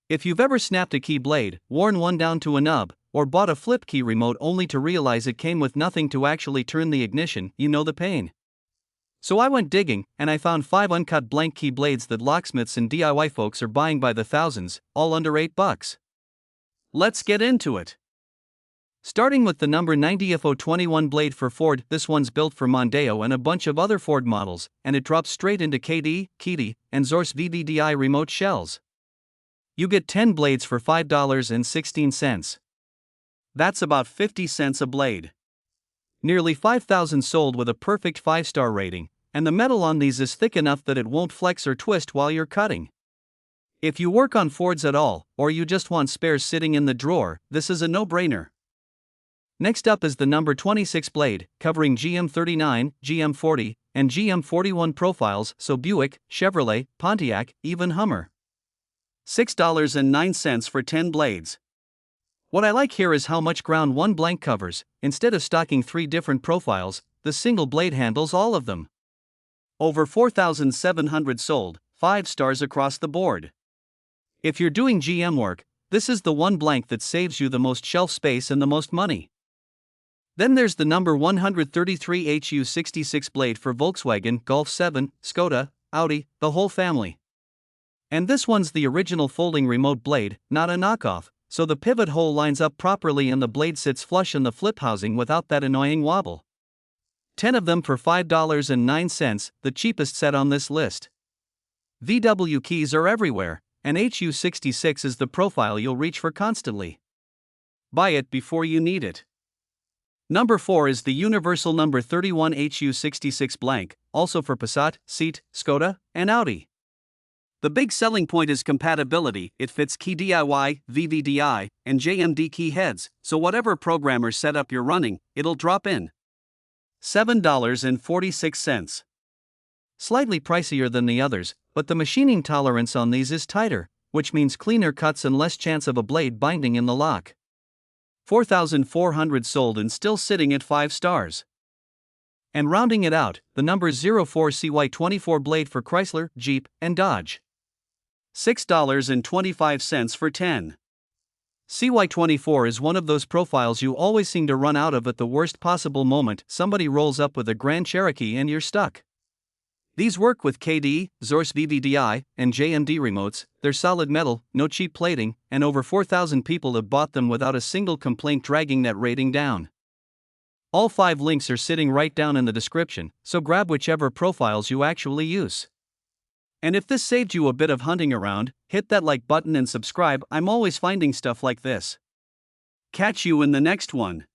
If you've ever snapped a key blade, worn one down to a nub, or bought a flip key remote only to realize it came with nothing to actually turn the ignition, you know the pain. So I went digging, and I found 5 uncut blank key blades that locksmiths and DIY folks are buying by the thousands, all under $8. Let's get into it. Starting with the number 90F021 blade for Ford, this one's built for Mondeo and a bunch of other Ford models, and it drops straight into Keydiy, and Xhorse VVDI remote shells. You get 10 blades for $5.16. That's about 50 cents a blade. Nearly 5,000 sold with a perfect 5-star rating, and the metal on these is thick enough that it won't flex or twist while you're cutting. If you work on Fords at all, or you just want spares sitting in the drawer, this is a no-brainer. Next up is the number 26 blade, covering GM39, GM40, and GM41 profiles, so Buick, Chevrolet, Pontiac, even Hummer. $6.09 for 10 blades. What I like here is how much ground one blank covers. Instead of stocking 3 different profiles, the single blade handles all of them. Over 4,700 sold, 5 stars across the board. If you're doing GM work, this is the one blank that saves you the most shelf space and the most money. Then there's the number 133 HU66 blade for Volkswagen, Golf 7, Skoda, Audi, the whole family. And this one's the original folding remote blade, not a knockoff, so the pivot hole lines up properly and the blade sits flush in the flip housing without that annoying wobble. 10 of them for $5.09, the cheapest set on this list. VW keys are everywhere, and HU66 is the profile you'll reach for constantly. Buy it before you need it. Number 4 is the universal number 31 HU66 blank, also for Passat, Seat, Skoda, and Audi. The big selling point is compatibility. It fits Keydiy, VVDI, and JMD key heads, so whatever programmer setup you're running, it'll drop in. $7.46. Slightly pricier than the others, but the machining tolerance on these is tighter, which means cleaner cuts and less chance of a blade binding in the lock. 4,400 sold and still sitting at 5 stars. And rounding it out, the number 04 CY24 blade for Chrysler, Jeep, and Dodge. $6.25 for 10. CY24 is one of those profiles you always seem to run out of at the worst possible moment. Somebody rolls up with a Grand Cherokee and you're stuck. These work with Keydiy, Xhorse VVDI, and JMD remotes. They're solid metal, no cheap plating, and over 4,000 people have bought them without a single complaint dragging that rating down. All 5 links are sitting right down in the description, so grab whichever profiles you actually use. And if this saved you a bit of hunting around, hit that like button and subscribe. I'm always finding stuff like this. Catch you in the next one.